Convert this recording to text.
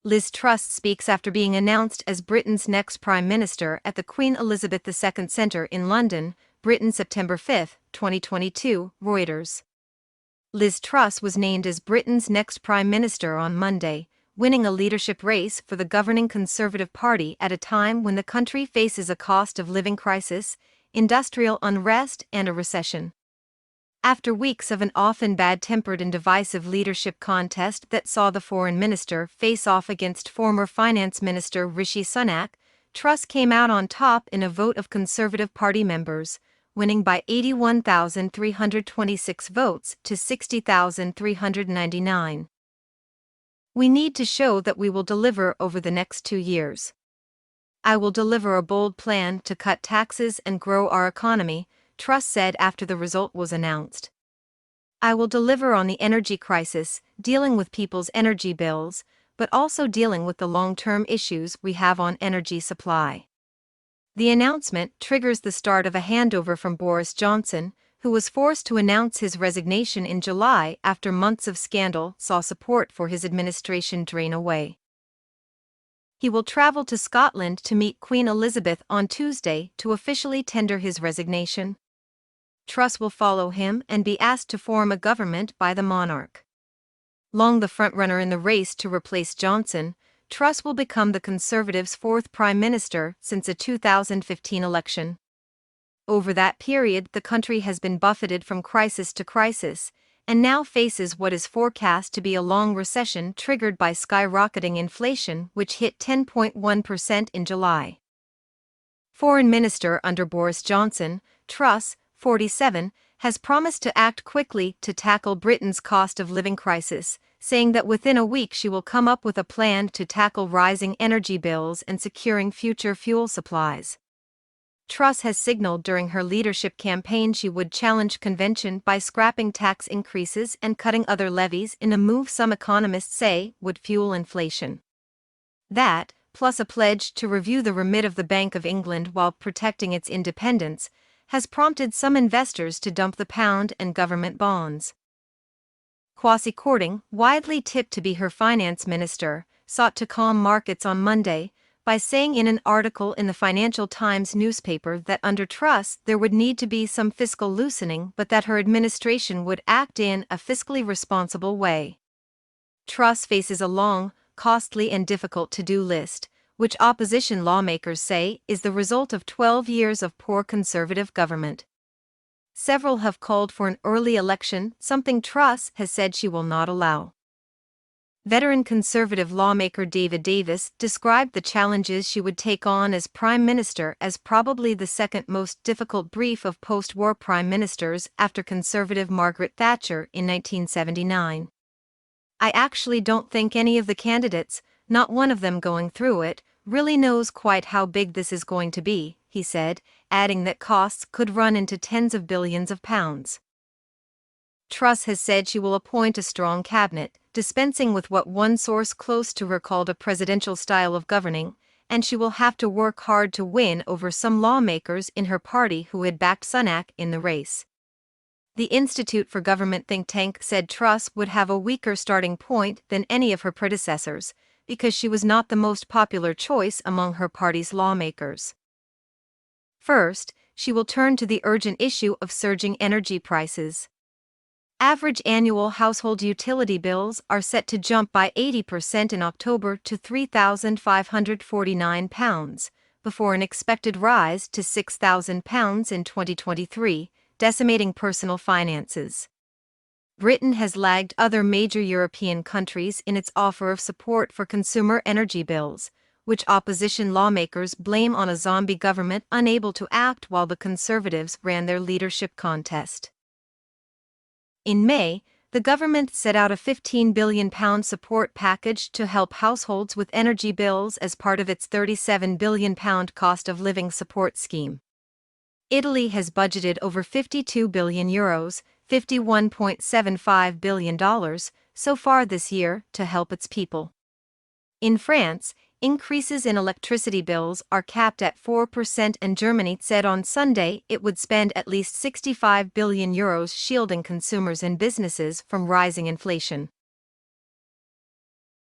Liz Truss speaks after being announced as Britain's next Prime Minister at the Queen Elizabeth II Centre in London, Britain, September 5, 2022, Reuters. Liz Truss was named as Britain's next Prime Minister on Monday, winning a leadership race for the governing Conservative Party at a time when the country faces a cost of living crisis, industrial unrest, and a recession. After weeks of an often bad-tempered and divisive leadership contest that saw the foreign minister face off against former finance minister Rishi Sunak, Truss came out on top in a vote of Conservative Party members, winning by 81,326 votes to 60,399. "We need to show that we will deliver over the next 2 years. I will deliver a bold plan to cut taxes and grow our economy," Truss said after the result was announced. "I will deliver on the energy crisis, dealing with people's energy bills, but also dealing with the long-term issues we have on energy supply." The announcement triggers the start of a handover from Boris Johnson, who was forced to announce his resignation in July after months of scandal saw support for his administration drain away. He will travel to Scotland to meet Queen Elizabeth on Tuesday to officially tender his resignation. Truss will follow him and be asked to form a government by the monarch. Long the frontrunner in the race to replace Johnson, Truss will become the Conservatives' fourth prime minister since a 2015 election. Over that period, the country has been buffeted from crisis to crisis, and now faces what is forecast to be a long recession triggered by skyrocketing inflation, which hit 10.1% in July. Foreign Minister under Boris Johnson, Truss, 47, has promised to act quickly to tackle Britain's cost of living crisis, saying that within a week she will come up with a plan to tackle rising energy bills and securing future fuel supplies. Truss has signaled during her leadership campaign she would challenge convention by scrapping tax increases and cutting other levies in a move some economists say would fuel inflation. That, plus a pledge to review the remit of the Bank of England while protecting its independence, has prompted some investors to dump the pound and government bonds. Kwasi Kwarteng, widely tipped to be her finance minister, sought to calm markets on Monday by saying in an article in the Financial Times newspaper that under Truss there would need to be some fiscal loosening but that her administration would act in a fiscally responsible way. Truss faces a long, costly and difficult to-do list, which opposition lawmakers say is the result of 12 years of poor Conservative government. Several have called for an early election, something Truss has said she will not allow. Veteran Conservative lawmaker David Davis described the challenges she would take on as Prime Minister as probably the second most difficult brief of post-war Prime Ministers after Conservative Margaret Thatcher in 1979. "I actually don't think any of the candidates, not one of them going through it, really knows quite how big this is going to be," he said, adding that costs could run into tens of billions of pounds. Truss has said she will appoint a strong cabinet, dispensing with what one source close to her called a presidential style of governing, and she will have to work hard to win over some lawmakers in her party who had backed Sunak in the race. The Institute for Government think tank said Truss would have a weaker starting point than any of her predecessors, because she was not the most popular choice among her party's lawmakers. First, she will turn to the urgent issue of surging energy prices. Average annual household utility bills are set to jump by 80% in October to £3,549, before an expected rise to £6,000 in 2023, decimating personal finances. Britain has lagged other major European countries in its offer of support for consumer energy bills, which opposition lawmakers blame on a zombie government unable to act while the Conservatives ran their leadership contest. In May, the government set out a £15 billion support package to help households with energy bills as part of its £37 billion cost of living support scheme. Italy has budgeted over €52 billion, $51.75 billion, so far this year to help its people. In France, increases in electricity bills are capped at 4%, and Germany said on Sunday it would spend at least €65 billion shielding consumers and businesses from rising inflation.